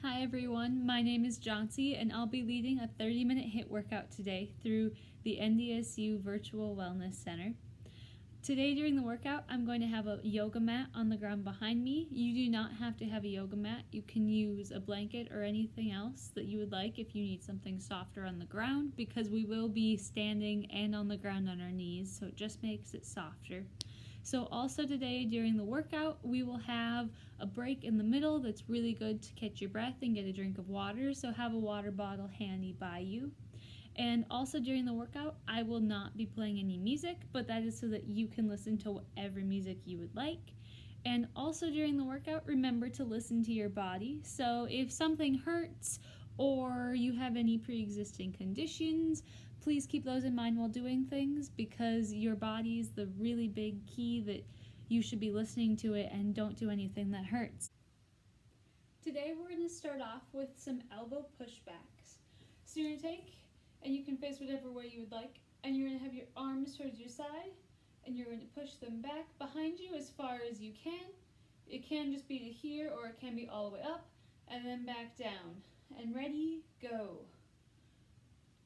Hi everyone, my name is Joncy and I'll be leading a 30-minute HIIT workout today through the NDSU Virtual Wellness Center. Today during the workout, I'm going to have a yoga mat on the ground behind me. You do not have to have a yoga mat. You can use a blanket or anything else that you would like if you need something softer on the ground, because we will be standing and on the ground on our knees, so it just makes it softer. So also today during the workout, we will have a break in the middle that's really good to catch your breath and get a drink of water, so have a water bottle handy by you. And also during the workout, I will not be playing any music, but that is so that you can listen to whatever music you would like. And also during the workout, remember to listen to your body. So if something hurts or you have any pre-existing conditions, please keep those in mind while doing things, because your body is the really big key that you should be listening to it, and don't do anything that hurts. Today we're going to start off with some elbow pushbacks. So you're going to take, and you can face whatever way you would like, and you're going to have your arms towards your side, and you're going to push them back behind you as far as you can. It can just be to here, or it can be all the way up, and then back down. And ready, go.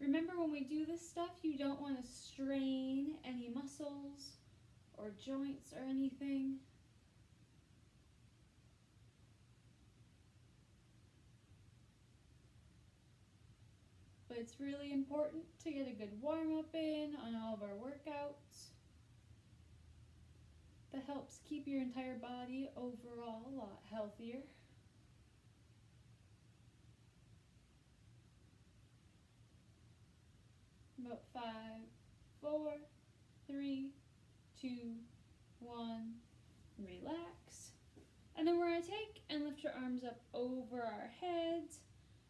Remember, when we do this stuff, you don't want to strain any muscles or joints or anything. But it's really important to get a good warm-up in on all of our workouts. That helps keep your entire body overall a lot healthier. About 5, 4, 3, 2, 1, relax. And then we're going to take and lift your arms up over our heads.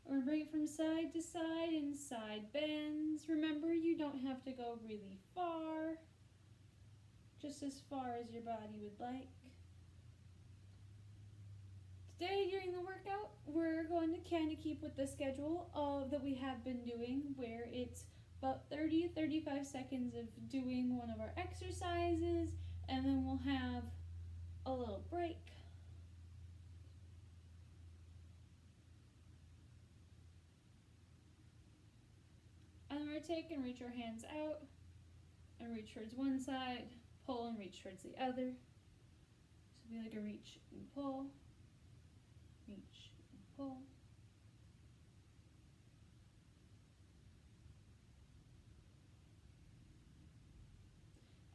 We're going to bring it from side to side in side bends. Remember, you don't have to go really far, just as far as your body would like. Today during the workout, we're going to kind of keep with the schedule that we have been doing, where it's about 30-35 seconds of doing one of our exercises, and then we'll have a little break. And we're going to take and reach our hands out and reach towards one side, pull and reach towards the other. So it'll be like a reach and pull, reach and pull.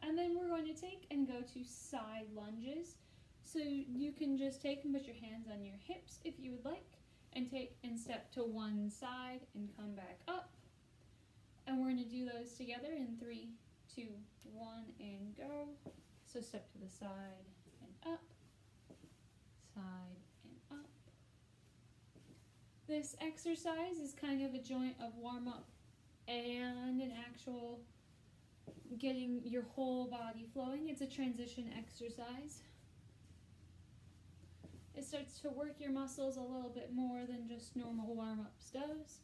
And then we're going to take and go to side lunges. So you can just take and put your hands on your hips if you would like, and take and step to one side and come back up. And we're going to do those together in 3, 2, 1, and go. So step to the side and up, side and up. This exercise is kind of a joint of warm-up and an actual getting your whole body flowing. It's a transition exercise. It starts to work your muscles a little bit more than just normal warm-ups does.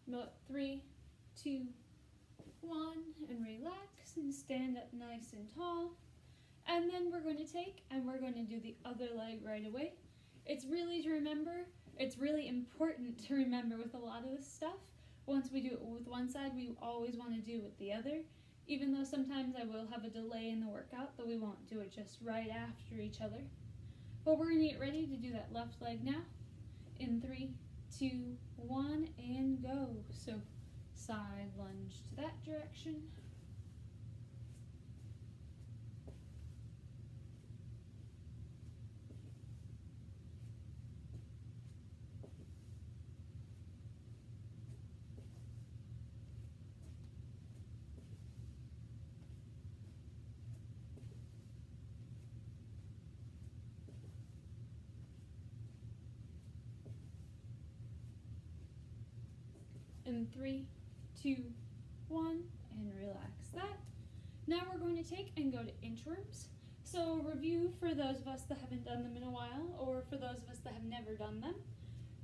About 3, 2, 1, and relax and stand up nice and tall. And then we're going to take and we're going to do the other leg right away. It's really important to remember with a lot of this stuff, once we do it with one side, we always want to do it with the other. Even though sometimes I will have a delay in the workout, that we won't do it just right after each other. But we're going to get ready to do that left leg now. In 3, 2, 1, and go. So side lunge to that direction. In 3, 2, 1, and relax that. Now we're going to take and go to inchworms. So review for those of us that haven't done them in a while, or for those of us that have never done them.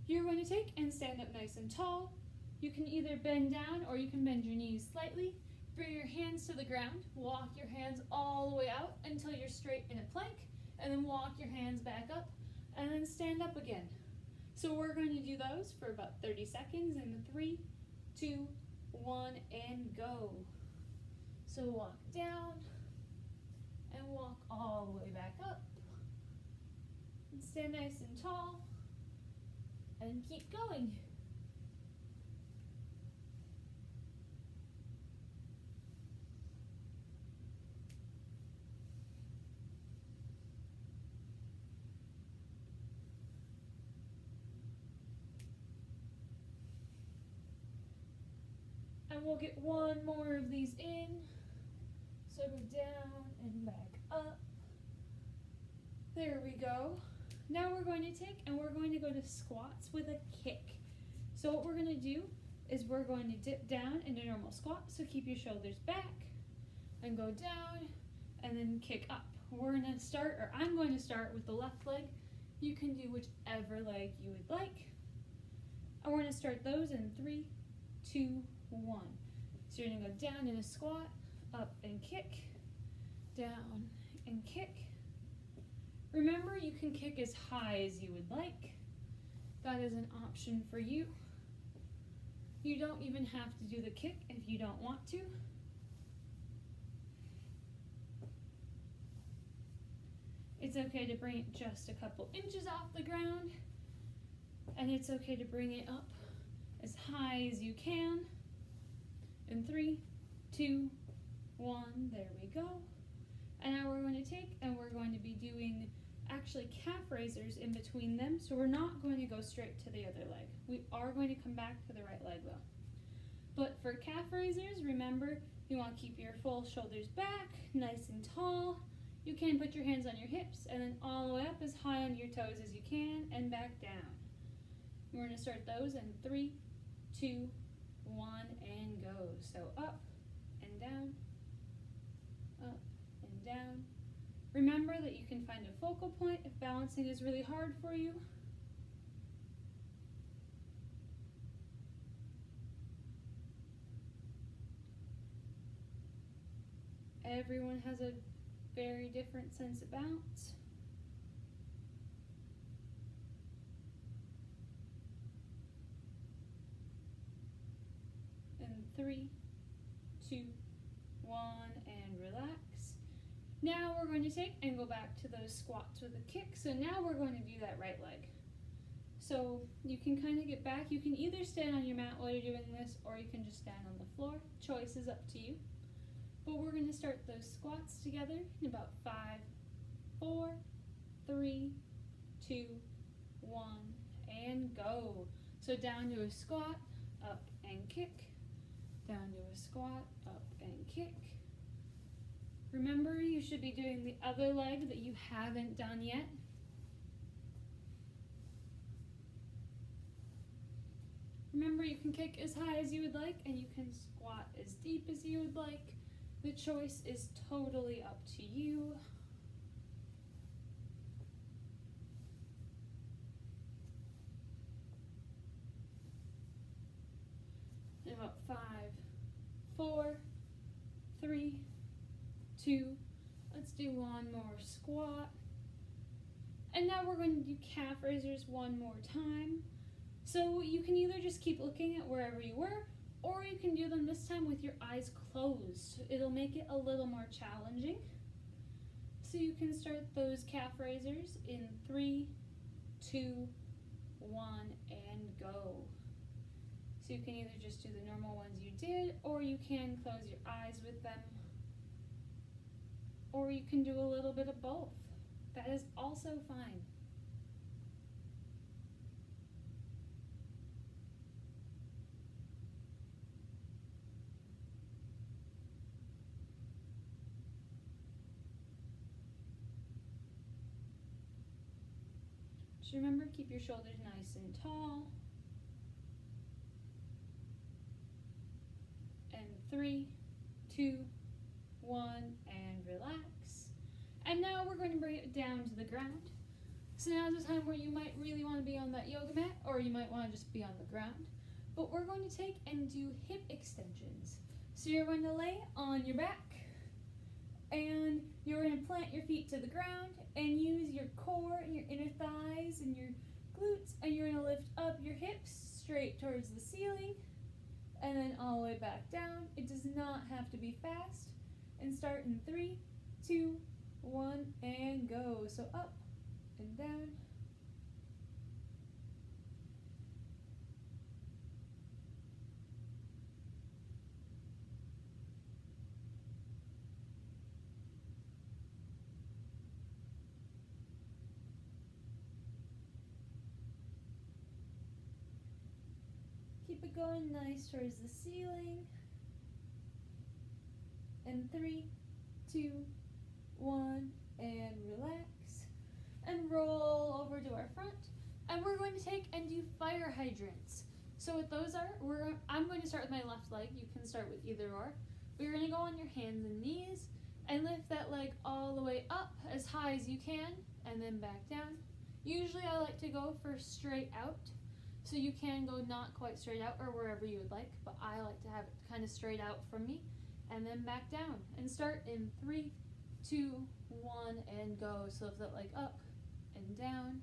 You're going to take and stand up nice and tall. You can either bend down or you can bend your knees slightly. Bring your hands to the ground. Walk your hands all the way out until you're straight in a plank, and then walk your hands back up, and then stand up again. So we're going to do those for about 30 seconds in 3, 2, 1, and go. So walk down and walk all the way back up. And stand nice and tall and keep going. And we'll get one more of these in. So go down and back up. There we go. Now we're going to take and we're going to go to squats with a kick. So what we're going to do is we're going to dip down into normal squat. So keep your shoulders back and go down and then kick up. We're going to start, or I'm going to start with the left leg. You can do whichever leg you would like. And we're going to start those in 3, 2, 1. So you're going to go down in a squat, up and kick, down and kick. Remember, you can kick as high as you would like. That is an option for you. You don't even have to do the kick if you don't want to. It's okay to bring it just a couple inches off the ground, and it's okay to bring it up as high as you can. In 3, 2, 1, there we go. And now we're going to take and we're going to be doing actually calf raisers in between them. So we're not going to go straight to the other leg. We are going to come back to the right leg though. But for calf raisers, remember, you want to keep your full shoulders back, nice and tall. You can put your hands on your hips and then all the way up as high on your toes as you can and back down. We're going to start those in 3, 2, 1, and go. So up and down, up and down. Remember that you can find a focal point if balancing is really hard for you. Everyone has a very different sense of balance. And 3, 2, 1, and relax. Now we're going to take and go back to those squats with a kick. So now we're going to do that right leg. So you can kind of get back. You can either stand on your mat while you're doing this, or you can just stand on the floor. Choice is up to you. But we're going to start those squats together in about 5, 4, 3, 2, 1, and go. So down to a squat, up and kick. Down to a squat, up and kick. Remember, you should be doing the other leg that you haven't done yet. Remember, you can kick as high as you would like, and you can squat as deep as you would like. The choice is totally up to you. In about 5, 4, 3, 2, let's do one more squat. And now we're going to do calf raisers one more time. So you can either just keep looking at wherever you were, or you can do them this time with your eyes closed. It'll make it a little more challenging. So you can start those calf raisers in 3, 2, 1, and go. So you can either just do the normal ones you did, or you can close your eyes with them, or you can do a little bit of both. That is also fine. Just remember, keep your shoulders nice and tall. And 3, 2, 1, and relax. And now we're going to bring it down to the ground. So now is the time where you might really want to be on that yoga mat, or you might want to just be on the ground. But we're going to take and do hip extensions. So you're going to lay on your back, and you're going to plant your feet to the ground and use your core and your inner thighs and your glutes, and you're going to lift up your hips straight towards the ceiling and then all the way back down. It does not have to be fast. And start in 3, 2, 1, and go. So up and down. Keep it going nice towards the ceiling. And 3, 2, 1, and relax. And roll over to our front. And we're going to take and do fire hydrants. So what those are, I'm going to start with my left leg. You can start with either or. We're going to go on your hands and knees and lift that leg all the way up as high as you can and then back down. Usually I like to go for straight out. So you can go not quite straight out or wherever you would like, but I like to have it kind of straight out from me. And then back down. And start in 3, 2, 1, and go. So lift that leg up and down.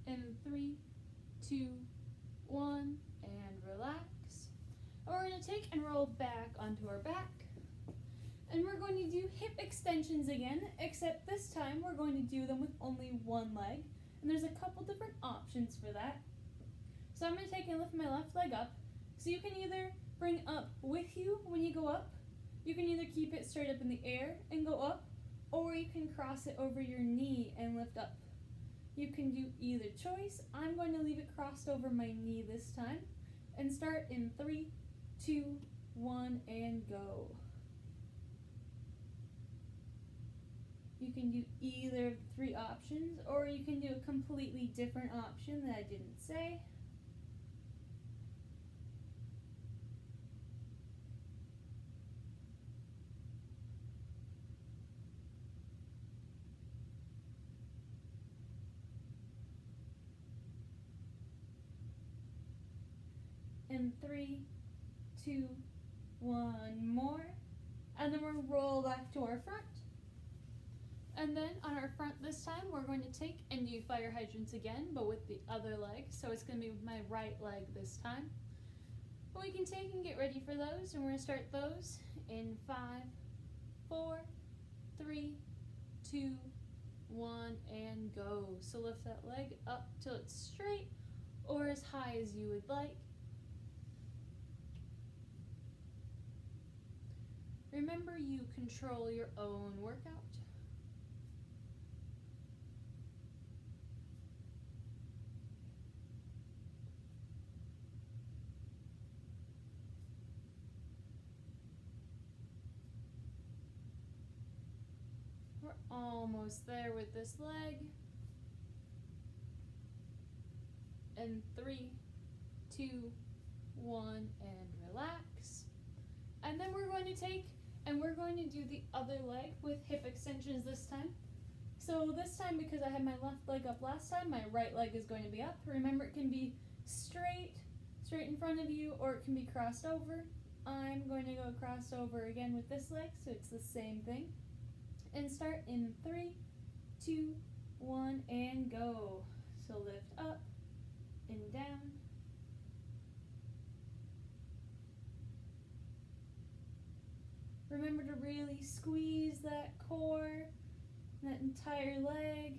And 3, 2, 1, and relax. And we're going to take and roll back onto our back. And we're going to do hip extensions again, except this time we're going to do them with only one leg. And there's a couple different options for that. So I'm going to take and lift my left leg up. So you can either bring up with you when you go up. You can either keep it straight up in the air and go up, or you can cross it over your knee and lift up. You can do either choice. I'm going to leave it crossed over my knee this time. And start in 3, 2, 1, and go. You can do either of the 3 options, or you can do a completely different option that I didn't say. And 3, 2, 1 more. And then we'll roll back to our front. And then on our front this time, we're going to take and do fire hydrants again, but with the other leg. So it's going to be with my right leg this time. But we can take and get ready for those, and we're going to start those in 5, 4, 3, 2, 1, and go. So lift that leg up till it's straight or as high as you would like. Remember, you control your own workout. We're almost there with this leg. And 3, 2, 1, and relax. And then we're going to take and we're going to do the other leg with hip extensions this time. So this time, because I had my left leg up last time, my right leg is going to be up. Remember, it can be straight in front of you, or it can be crossed over. I'm going to go crossed over again with this leg, so it's the same thing. And start in 3, 2, 1, and go. So lift up and down. Remember to really squeeze that core, that entire leg.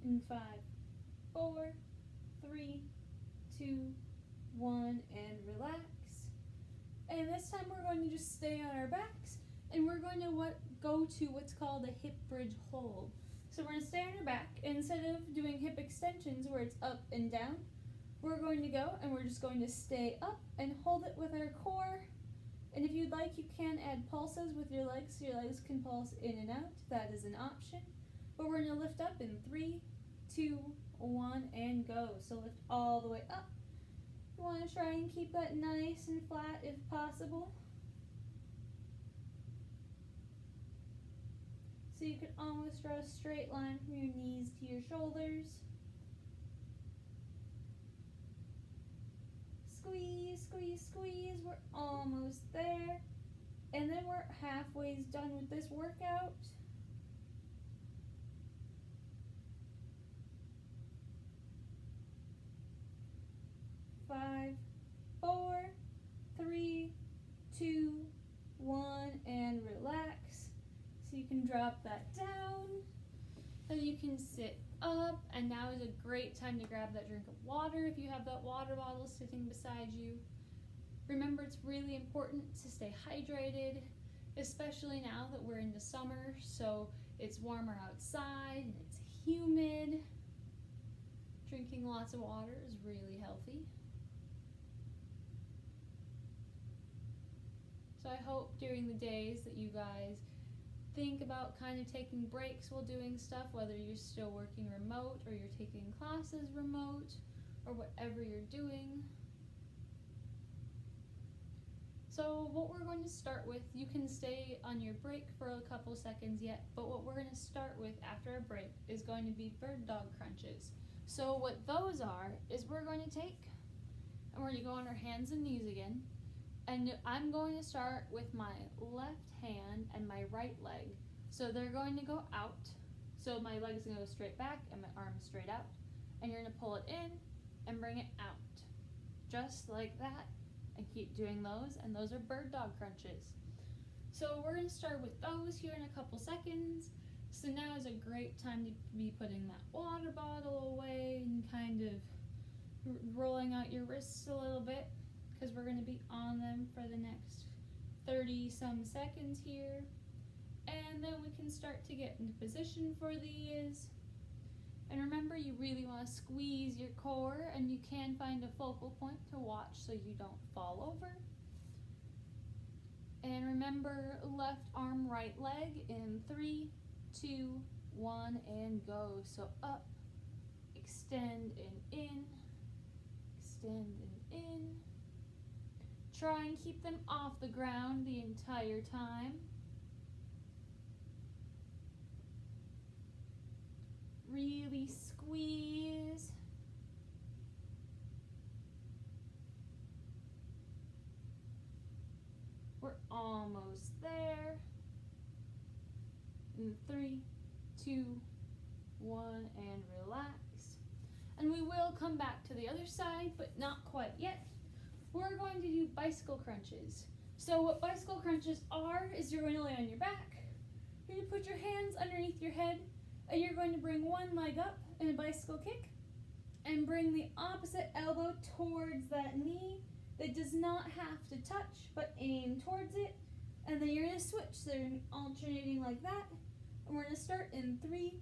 In 5, 4, 3, 2, 1, and relax. And this time we're going to just stay on our backs, and we're going to go to what's called a hip bridge hold. So we're going to stay on our back. Instead of doing hip extensions where it's up and down, we're going to go and we're just going to stay up and hold it with our core. And if you'd like, you can add pulses with your legs, so your legs can pulse in and out. That is an option. But we're going to lift up in 3, 2, 1, and go. So lift all the way up. You want to try and keep that nice and flat if possible. So you can almost draw a straight line from your knees to your shoulders. Squeeze, squeeze, squeeze. We're almost there. And then we're halfway done with this workout. 5, 4, 3, 2, 1, and relax. So you can drop that down. Then you can sit up, and now is a great time to grab that drink of water if you have that water bottle sitting beside you. Remember, it's really important to stay hydrated, especially now that we're into summer, so it's warmer outside and it's humid. Drinking lots of water is really healthy. So I hope during the days that you guys think about kind of taking breaks while doing stuff, whether you're still working remote or you're taking classes remote or whatever you're doing. So what we're going to start with, you can stay on your break for a couple seconds yet, but what we're going to start with after a break is going to be bird dog crunches. So what those are is we're going to take and we're going to go on our hands and knees again. And I'm going to start with my left hand and my right leg. So they're going to go out. So my leg's going to go straight back and my arm's straight out. And you're going to pull it in and bring it out. Just like that. And keep doing those. And those are bird dog crunches. So we're going to start with those here in a couple seconds. So now is a great time to be putting that water bottle away and kind of rolling out your wrists a little bit, because we're going to be on them for the next 30 some seconds here. And then we can start to get into position for these. And remember, you really want to squeeze your core, and you can find a focal point to watch so you don't fall over. And remember, left arm, right leg in 3, 2, 1, and go. So up, extend and in, extend and in. Try and keep them off the ground the entire time. Really squeeze. We're almost there. In 3, 2, 1, and relax. And we will come back to the other side, but not quite yet. We're going to do bicycle crunches. So what bicycle crunches are is you're going to lay on your back. You're going to put your hands underneath your head, and you're going to bring one leg up in a bicycle kick and bring the opposite elbow towards that knee. That does not have to touch, but aim towards it. And then you're going to switch. So you're alternating like that. And we're going to start in 3,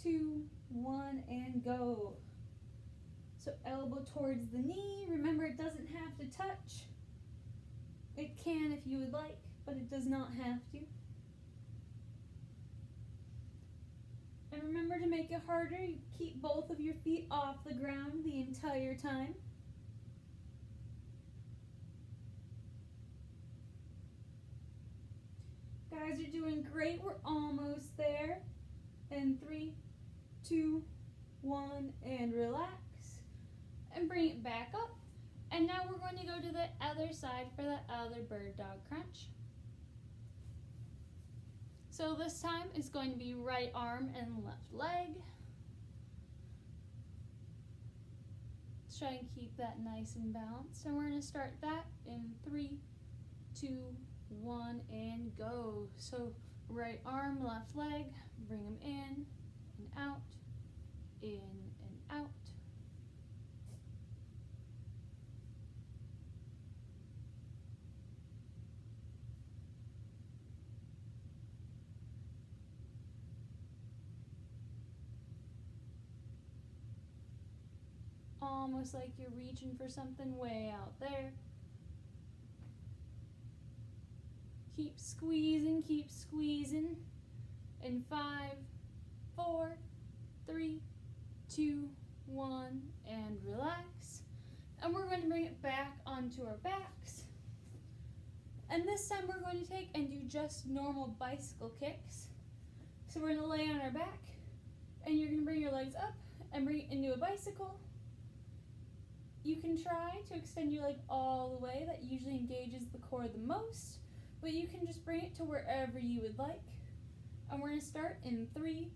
2, 1, and go. So elbow towards the knee. Remember, it doesn't have to touch. It can if you would like, but it does not have to. And remember, to make it harder, you keep both of your feet off the ground the entire time. Guys are doing great. We're almost there. And 3, 2, 1, and relax. And bring it back up. And now we're going to go to the other side for the other bird dog crunch. So this time it's going to be right arm and left leg. Let's try and keep that nice and balanced. And we're going to start that in 3, 2, 1, and go. So right arm, left leg, bring them in and out, in and out. almost like you're reaching for something way out there. Keep squeezing, keep squeezing. In 5, 4, 3, 2, 1, and relax. And we're going to bring it back onto our backs. And this time we're going to take and do just normal bicycle kicks. So we're going to lay on our back, and you're going to bring your legs up and bring it into a bicycle. You can try to extend your leg all the way. That usually engages the core the most, but you can just bring it to wherever you would like. And we're going to start in 3,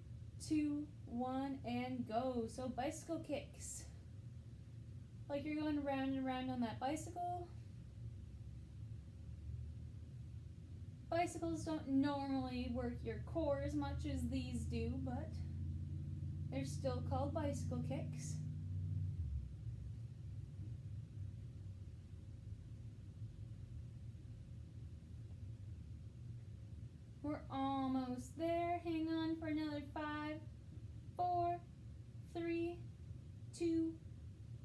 2, 1, and go. So bicycle kicks. Like you're going around and around on that bicycle. Bicycles don't normally work your core as much as these do, but they're still called bicycle kicks. We're almost there. Hang on for another 5, 4, 3, 2,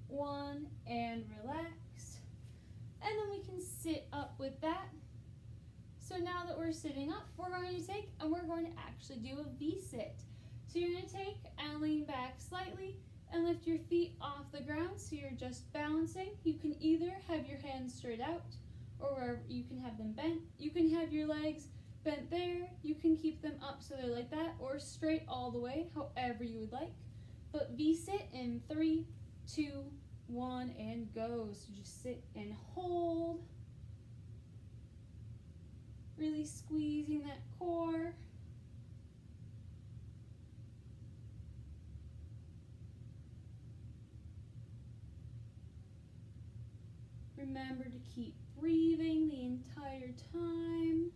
1, and relax. And then we can sit up with that. So now that we're sitting up, we're going to take and we're going to actually do a V-sit. So you're going to take and lean back slightly and lift your feet off the ground so you're just balancing. You can either have your hands straight out or you can have them bent. You can have your legs bent there. You can keep them up so they're like that or straight all the way, however you would like. But V-sit in 3, 2, 1, and go. So just sit and hold. Really squeezing that core. Remember to keep breathing the entire time.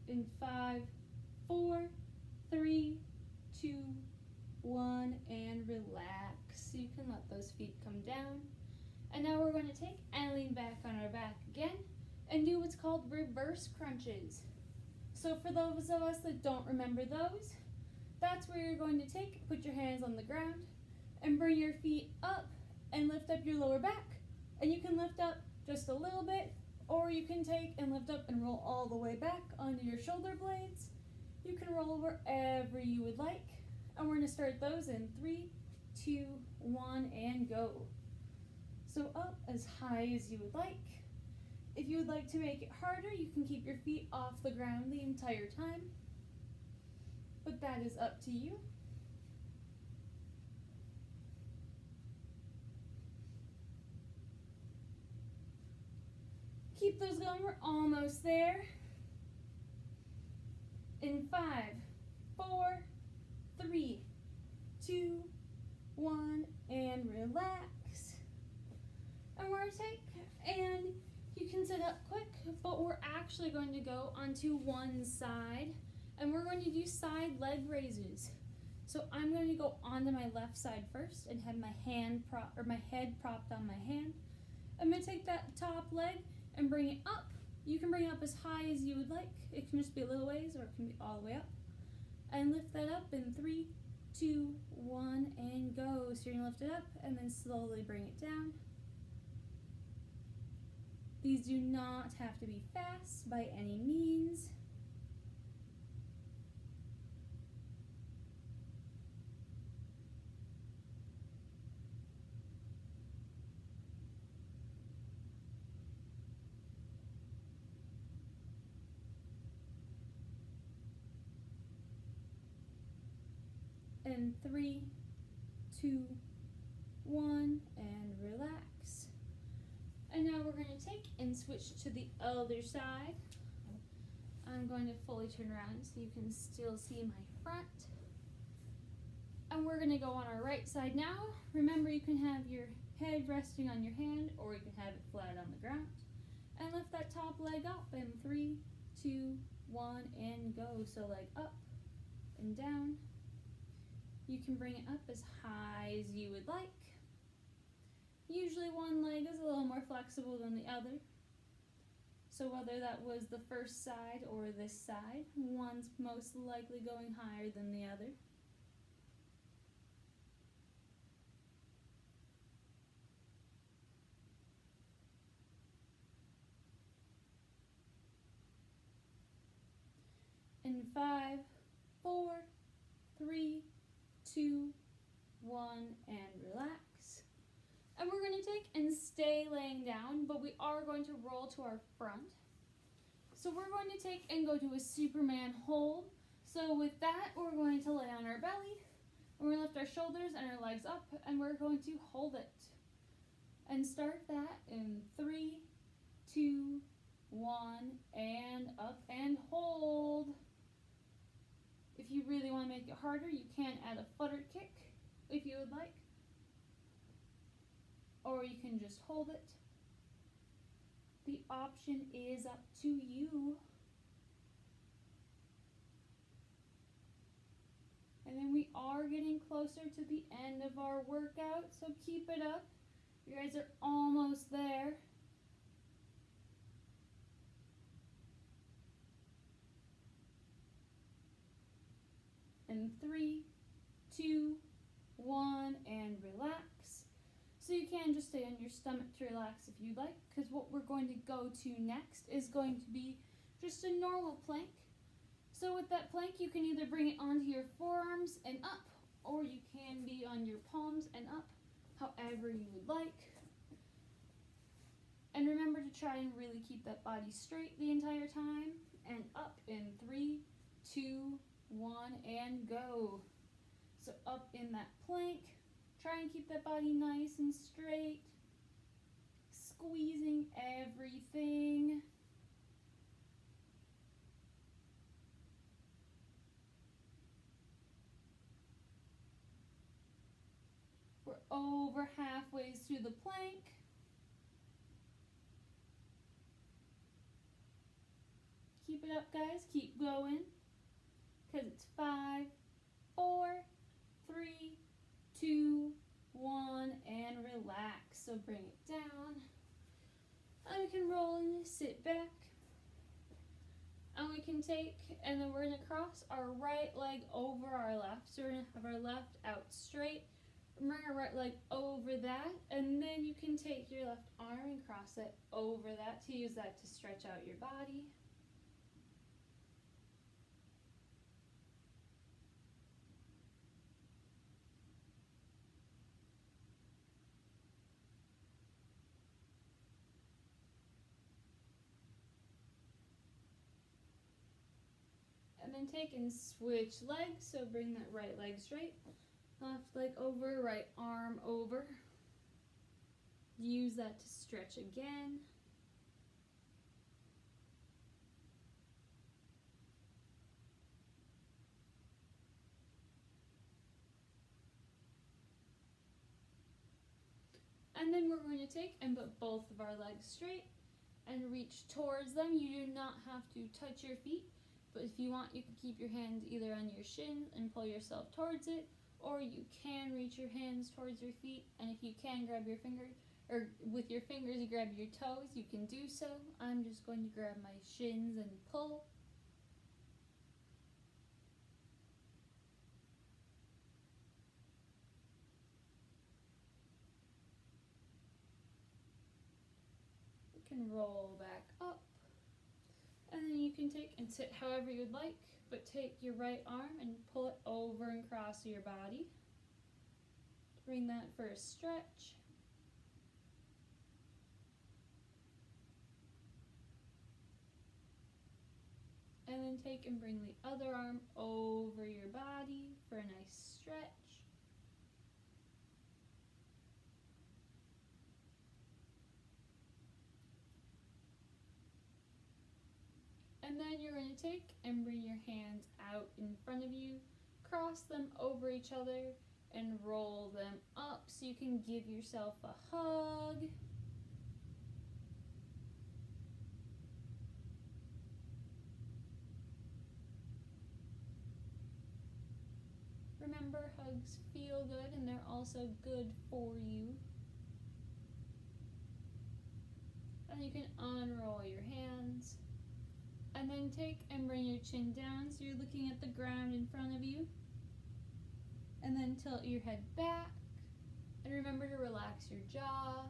In 5, 4, 3, 2, 1, and relax. So you can let those feet come down. And now we're going to take and lean back on our back again and do what's called reverse crunches. So for those of us that don't remember those, that's where you're going to put your hands on the ground and bring your feet up and lift up your lower back. And you can lift up just a little bit, or you can take and lift up and roll all the way back onto your shoulder blades. You can roll wherever you would like. And we're going to start those in 3, 2, 1, and go. So up as high as you would like. If you would like to make it harder, you can keep your feet off the ground the entire time. But that is up to you. Keep those going. We're almost there. In 5, 4, 3, 2, 1, and relax. And we're going to take and you can sit up quick, but we're actually going to go onto one side and we're going to do side leg raises. So I'm going to go onto my left side first and have my head propped on my hand. I'm going to take that top leg and bring it up. You can bring it up as high as you would like. It can just be a little ways or it can be all the way up. And lift that up in 3, 2, 1, and go. So you're going to lift it up and then slowly bring it down. These do not have to be fast by any means. And 3, 2, 1, and relax. And now we're going to take and switch to the other side. I'm going to fully turn around so you can still see my front. And we're going to go on our right side now. Remember, you can have your head resting on your hand or you can have it flat on the ground. And lift that top leg up in 3, 2, 1, and go. So leg up and down. You can bring it up as high as you would like. Usually one leg is a little more flexible than the other. So whether that was the first side or this side, one's most likely going higher than the other. In 5, 4, 3, 2, 1, and relax. And we're going to take and stay laying down, but we are going to roll to our front. So we're going to take and go to a Superman hold. So with that, we're going to lay on our belly. We're going to lift our shoulders and our legs up, and we're going to hold it. And start that in 3, 2, 1, and up and hold. If you really want to make it harder, you can add a flutter kick if you would like. Or you can just hold it. The option is up to you. And then we are getting closer to the end of our workout, so keep it up. You guys are almost there. And 3, 2, 1, and relax. So you can just stay on your stomach to relax if you'd like, because what we're going to go to next is going to be just a normal plank. So with that plank, you can either bring it onto your forearms and up, or you can be on your palms and up, however you would like. And remember to try and really keep that body straight the entire time. And up in 3, 2, 1, and go. So up in that plank, try and keep that body nice and straight, squeezing everything. We're over halfway through the plank. Keep it up, guys. Keep going. Because it's 5, 4, 3, 2, 1, and relax. So bring it down. And we can roll and sit back. And we can take, and then we're going to cross our right leg over our left. So we're going to have our left out straight. Bring our right leg over that. And then you can take your left arm and cross it over that to use that to stretch out your body. And then take and switch legs, so bring that right leg straight, left leg over, right arm over. Use that to stretch again. And then we're going to take and put both of our legs straight and reach towards them. You do not have to touch your feet. But if you want, you can keep your hands either on your shins and pull yourself towards it, or you can reach your hands towards your feet, and if you can grab your finger, or with your fingers you grab your toes, you can do so. I'm just going to grab my shins and pull. You can roll back up. And then you can take and sit however you'd like, but take your right arm and pull it over and across your body. Bring that for a stretch. And then take and bring the other arm over your body for a nice stretch. And then you're going to take and bring your hands out in front of you, cross them over each other, and roll them up so you can give yourself a hug. Remember, hugs feel good and they're also good for you. And you can unroll your hands. And then take and bring your chin down so you're looking at the ground in front of you. And then tilt your head back. And remember to relax your jaw.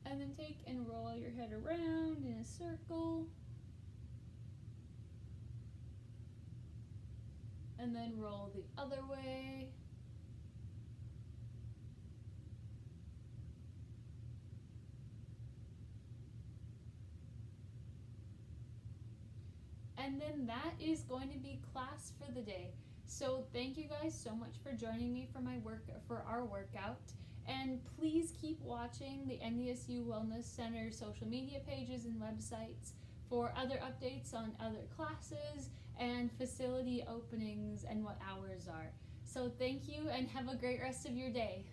And then take and roll your head around in a circle. and then roll the other way. And then that is going to be class for the day. So thank you guys so much for joining me for our workout. And please keep watching the NDSU Wellness Center social media pages and websites for other updates on other classes and facility openings and what hours are. So thank you and have a great rest of your day.